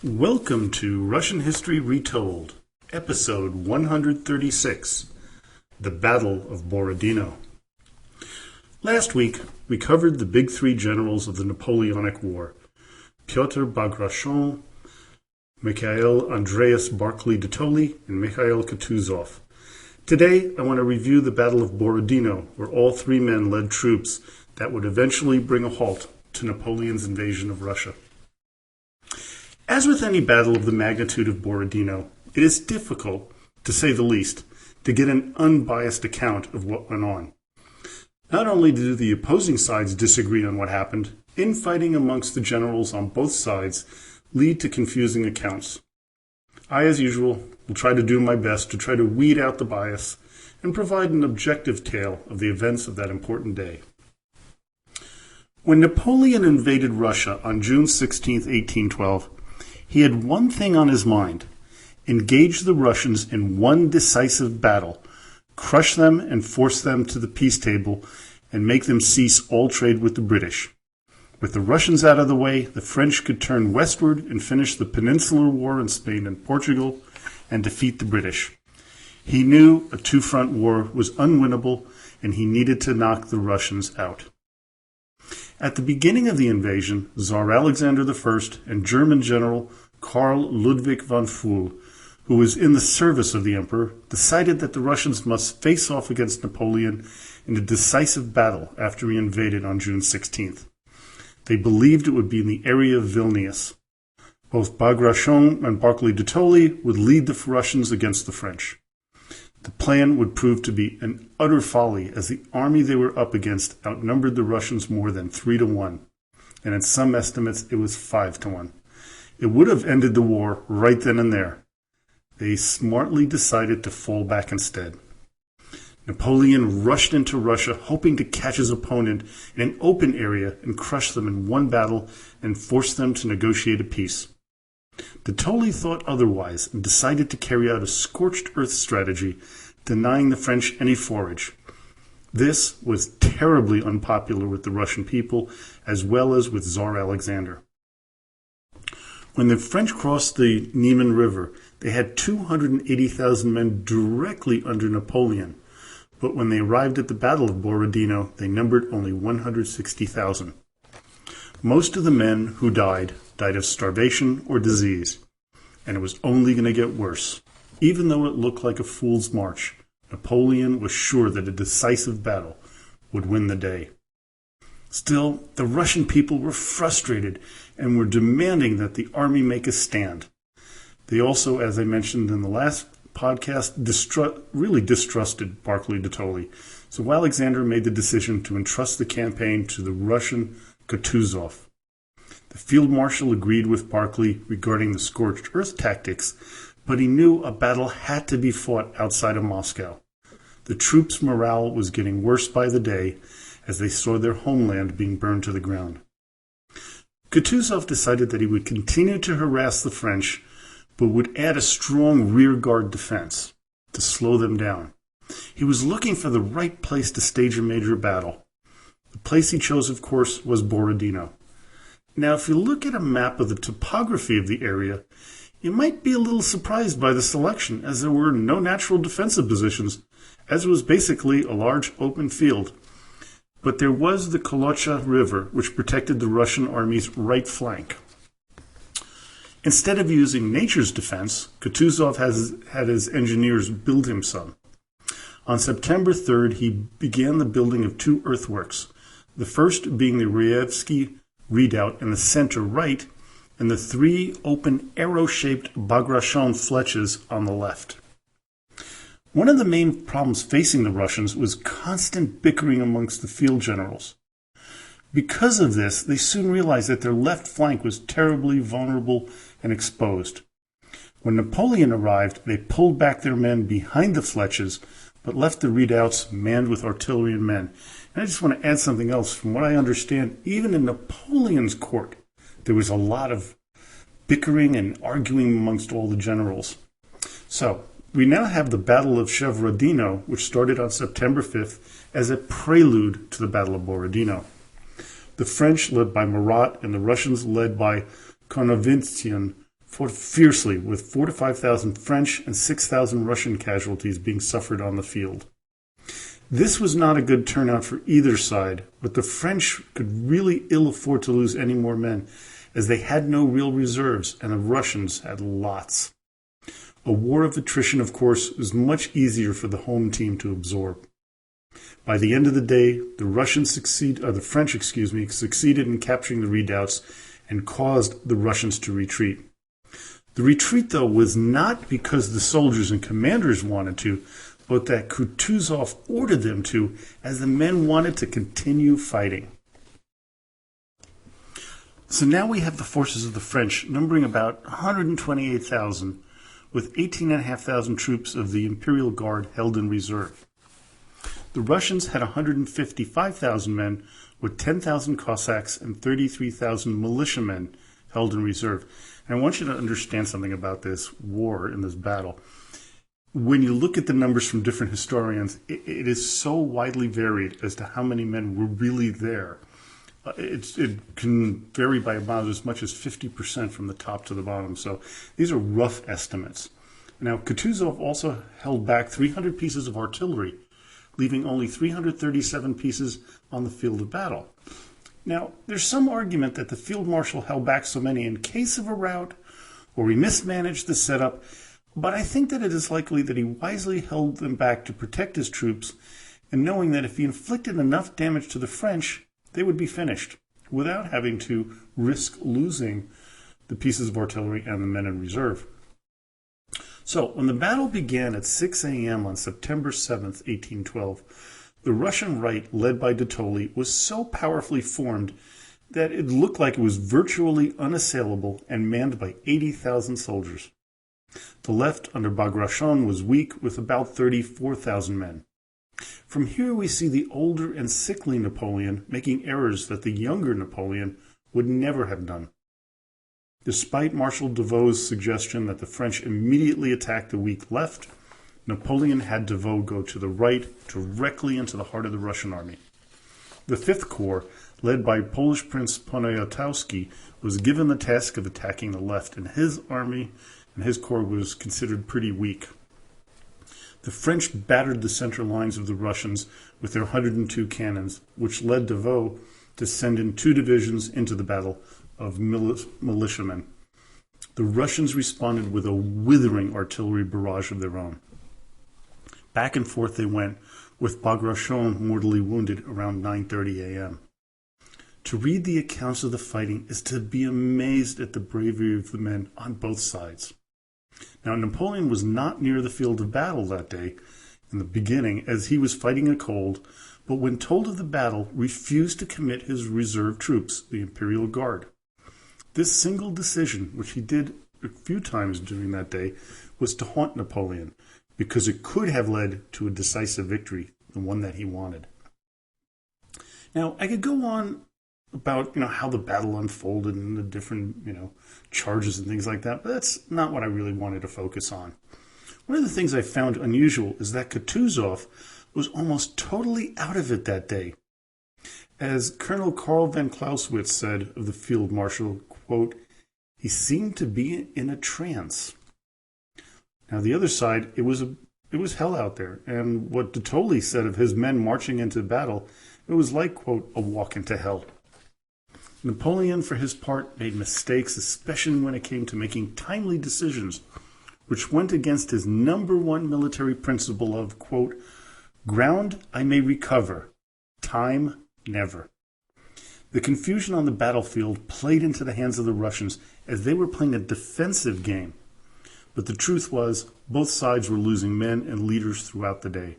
Welcome to Russian History Retold, Episode 136, The Battle of Borodino. Last week, we covered the big three generals of the Napoleonic War, Pyotr Bagration, Mikhail Andreas Barclay de Tolly, and Mikhail Kutuzov. Today, I want to review the Battle of Borodino, where all three men led troops that would eventually bring a halt to Napoleon's invasion of Russia. As with any battle of the magnitude of Borodino, it is difficult, to say the least, to get an unbiased account of what went on. Not only do the opposing sides disagree on what happened, infighting amongst the generals on both sides lead to confusing accounts. I, as usual, will try to do my best to try to weed out the bias and provide an objective tale of the events of that important day. When Napoleon invaded Russia on June 16, 1812, he had one thing on his mind: engage the Russians in one decisive battle, crush them and force them to the peace table, and make them cease all trade with the British. With the Russians out of the way, the French could turn westward and finish the Peninsular War in Spain and Portugal and defeat the British. He knew a two-front war was unwinnable, and he needed to knock the Russians out. At the beginning of the invasion, Tsar Alexander I and German General Karl Ludwig von Pfuel, who was in the service of the emperor, decided that the Russians must face off against Napoleon in a decisive battle after he invaded on June 16th. They believed it would be in the area of Vilnius. Both Bagration and Barclay de Tolly would lead the Russians against the French. The plan would prove to be an utter folly, as the army they were up against outnumbered the Russians more than 3-1, and in some estimates it was 5-1. It would have ended the war right then and there. They smartly decided to fall back instead. Napoleon rushed into Russia, hoping to catch his opponent in an open area and crush them in one battle and force them to negotiate a peace. De Tolly thought otherwise and decided to carry out a scorched earth strategy, denying the French any forage. This was terribly unpopular with the Russian people, as well as with Tsar Alexander. When the French crossed the Niemen River, they had 280,000 men directly under Napoleon, but when they arrived at the Battle of Borodino, they numbered only 160,000. Most of the men who died of starvation or disease, and it was only going to get worse. Even though it looked like a fool's march, Napoleon was sure that a decisive battle would win the day. Still, the Russian people were frustrated and were demanding that the army make a stand. They also, as I mentioned in the last podcast, really distrusted Barclay de Tolly, so Alexander made the decision to entrust the campaign to the Russian Kutuzov. The field marshal agreed with Barclay regarding the scorched earth tactics, but he knew a battle had to be fought outside of Moscow. The troops' morale was getting worse by the day as they saw their homeland being burned to the ground. Kutuzov decided that he would continue to harass the French, but would add a strong rearguard defense to slow them down. He was looking for the right place to stage a major battle. The place he chose, of course, was Borodino. Now, if you look at a map of the topography of the area, you might be a little surprised by the selection, as there were no natural defensive positions, as it was basically a large open field. But there was the Kolocha River, which protected the Russian army's right flank. Instead of using nature's defense, Kutuzov had his engineers build him some. On September 3rd, he began the building of two earthworks, the first being the Raevsky redoubt in the center right, and the three open arrow-shaped Bagration fletches on the left. One of the main problems facing the Russians was constant bickering amongst the field generals. Because of this, they soon realized that their left flank was terribly vulnerable and exposed. When Napoleon arrived, they pulled back their men behind the fletches, but left the redoubts manned with artillery and men. And I just want to add something else. From what I understand, even in Napoleon's court, there was a lot of bickering and arguing amongst all the generals. So, we now have the Battle of Borodino, which started on September 5th, as a prelude to the Battle of Borodino. The French, led by Murat, and the Russians, led by Konovintzian, fought fiercely, with 4,000 to 5,000 French and 6,000 Russian casualties being suffered on the field. This was not a good turnout for either side, but the French could really ill afford to lose any more men, as they had no real reserves and the Russians had lots. A war of attrition, of course, was much easier for the home team to absorb. By the end of the day, the French succeeded in capturing the redoubts and caused the Russians to retreat. The retreat, though, was not because the soldiers and commanders wanted to, but that Kutuzov ordered them to, as the men wanted to continue fighting. So now we have the forces of the French numbering about 128,000, with 18,500 troops of the Imperial Guard held in reserve. The Russians had 155,000 men, with 10,000 Cossacks and 33,000 militiamen held in reserve. And I want you to understand something about this war and this battle. When you look at the numbers from different historians, it is so widely varied as to how many men were really there. It can vary by about as much as 50% from the top to the bottom. So these are rough estimates. Now, Kutuzov also held back 300 pieces of artillery, leaving only 337 pieces on the field of battle. Now, there's some argument that the field marshal held back so many in case of a rout, or he mismanaged the setup, but I think that it is likely that he wisely held them back to protect his troops, and knowing that if he inflicted enough damage to the French, they would be finished, without having to risk losing the pieces of artillery and the men in reserve. So, when the battle began at 6 a.m. on September 7th, 1812, the Russian right, led by de Tolly, was so powerfully formed that it looked like it was virtually unassailable and manned by 80,000 soldiers. The left, under Bagration, was weak, with about 34,000 men. From here we see the older and sickly Napoleon making errors that the younger Napoleon would never have done. Despite Marshal Devoe's suggestion that the French immediately attack the weak left, Napoleon had Devoe go to the right, directly into the heart of the Russian army. The Fifth Corps, led by Polish Prince Poniatowski, was given the task of attacking the left, and his army and his corps was considered pretty weak. The French battered the center lines of the Russians with their 102 cannons, which led Devoe to send in 2 divisions into the battle of militiamen. The Russians responded with a withering artillery barrage of their own. Back and forth they went, with Bagration mortally wounded around 9:30 a.m. To read the accounts of the fighting is to be amazed at the bravery of the men on both sides. Now, Napoleon was not near the field of battle that day in the beginning, as he was fighting a cold, but when told of the battle, refused to commit his reserve troops, the Imperial Guard. This single decision, which he did a few times during that day, was to haunt Napoleon, because it could have led to a decisive victory, the one that he wanted. Now, I could go on about how the battle unfolded and the different charges and things like that, but that's not what I really wanted to focus on. One of the things I found unusual is that Kutuzov was almost totally out of it that day. As Colonel Karl von Clausewitz said of the field marshal, quote, "He seemed to be in a trance." Now, the other side, it was hell out there, and what de Tolly said of his men marching into battle, it was like, quote, "a walk into hell." Napoleon, for his part, made mistakes, especially when it came to making timely decisions, which went against his number one military principle of, quote, "Ground I may recover, time never." The confusion on the battlefield played into the hands of the Russians, as they were playing a defensive game. But the truth was, both sides were losing men and leaders throughout the day.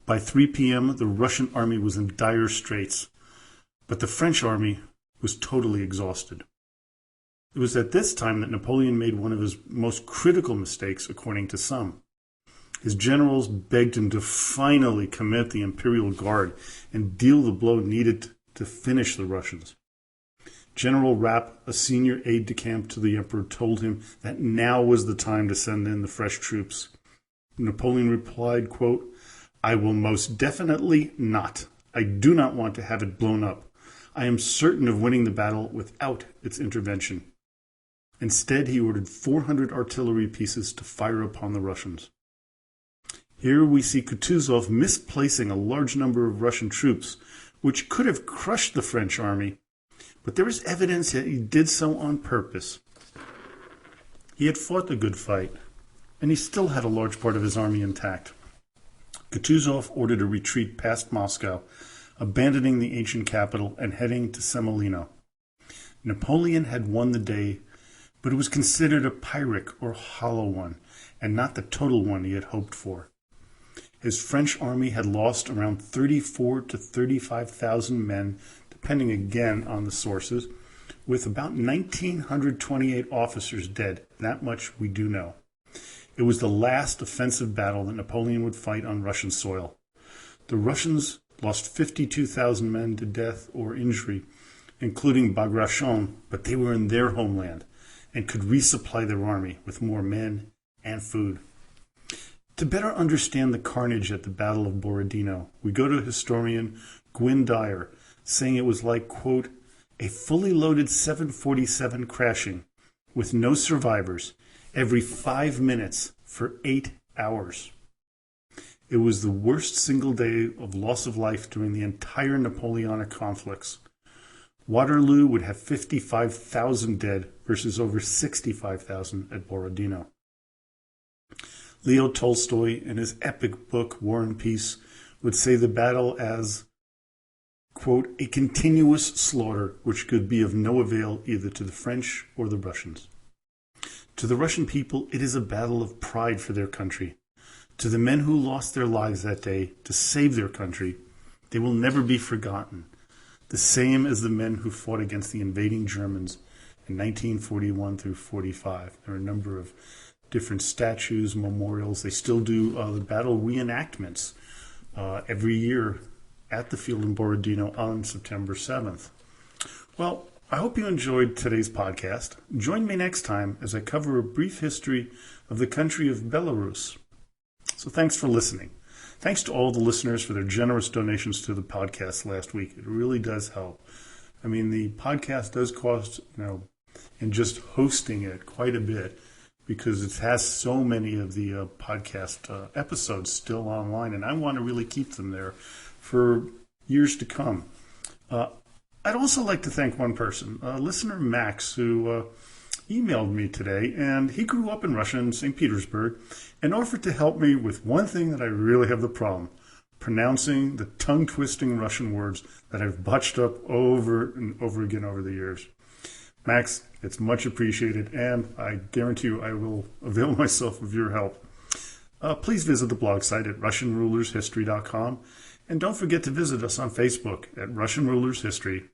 By 3 p.m., the Russian army was in dire straits, but the French army was totally exhausted. It was at this time that Napoleon made one of his most critical mistakes, according to some. His generals begged him to finally commit the Imperial Guard and deal the blow needed to finish the Russians. General Rapp, a senior aide-de-camp to the emperor, told him that now was the time to send in the fresh troops. Napoleon replied, quote, "I will most definitely not. I do not want to have it blown up. I am certain of winning the battle without its intervention." Instead, he ordered 400 artillery pieces to fire upon the Russians. Here we see Kutuzov misplacing a large number of Russian troops, which could have crushed the French army, but there is evidence that he did so on purpose. He had fought a good fight, and he still had a large part of his army intact. Kutuzov ordered a retreat past Moscow, abandoning the ancient capital and heading to Semolino. Napoleon had won the day, but it was considered a pyrrhic or hollow one, and not the total one he had hoped for. His French army had lost around 34,000 to 35,000 men, depending again on the sources, with about 1,928 officers dead. That much we do know. It was the last offensive battle that Napoleon would fight on Russian soil. The Russians lost 52,000 men to death or injury, including Bagration, but they were in their homeland and could resupply their army with more men and food. To better understand the carnage at the Battle of Borodino, we go to historian Gwyn Dyer, saying it was like, quote, a fully loaded 747 crashing with no survivors every 5 minutes for 8 hours. It was the worst single day of loss of life during the entire Napoleonic conflicts. Waterloo would have 55,000 dead versus over 65,000 at Borodino. Leo Tolstoy, in his epic book War and Peace, would say the battle as, quote, a continuous slaughter which could be of no avail either to the French or the Russians. To the Russian people, it is a battle of pride for their country. To the men who lost their lives that day to save their country, they will never be forgotten. The same as the men who fought against the invading Germans in 1941 through 45. There are a number of different statues, memorials. They still do the battle reenactments every year at the field in Borodino on September 7th. Well, I hope you enjoyed today's podcast. Join me next time as I cover a brief history of the country of Belarus. So thanks for listening. Thanks to all the listeners for their generous donations to the podcast last week. It really does help. I mean, the podcast does cost, in just hosting it quite a bit because it has so many of the podcast episodes still online, and I want to really keep them there for years to come. I'd also like to thank one person, listener Max, who emailed me today, and he grew up in Russia in St. Petersburg and offered to help me with one thing that I really have the problem, pronouncing the tongue-twisting Russian words that I've botched up over and over again over the years. Max, it's much appreciated, and I guarantee you I will avail myself of your help. Please visit the blog site at RussianRulersHistory.com, and don't forget to visit us on Facebook at Russian Rulers History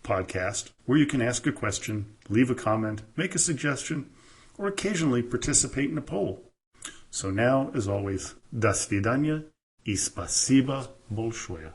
Podcast, where you can ask a question, leave a comment, make a suggestion, or occasionally participate in a poll. So now, as always, до свидания и спасибо большое.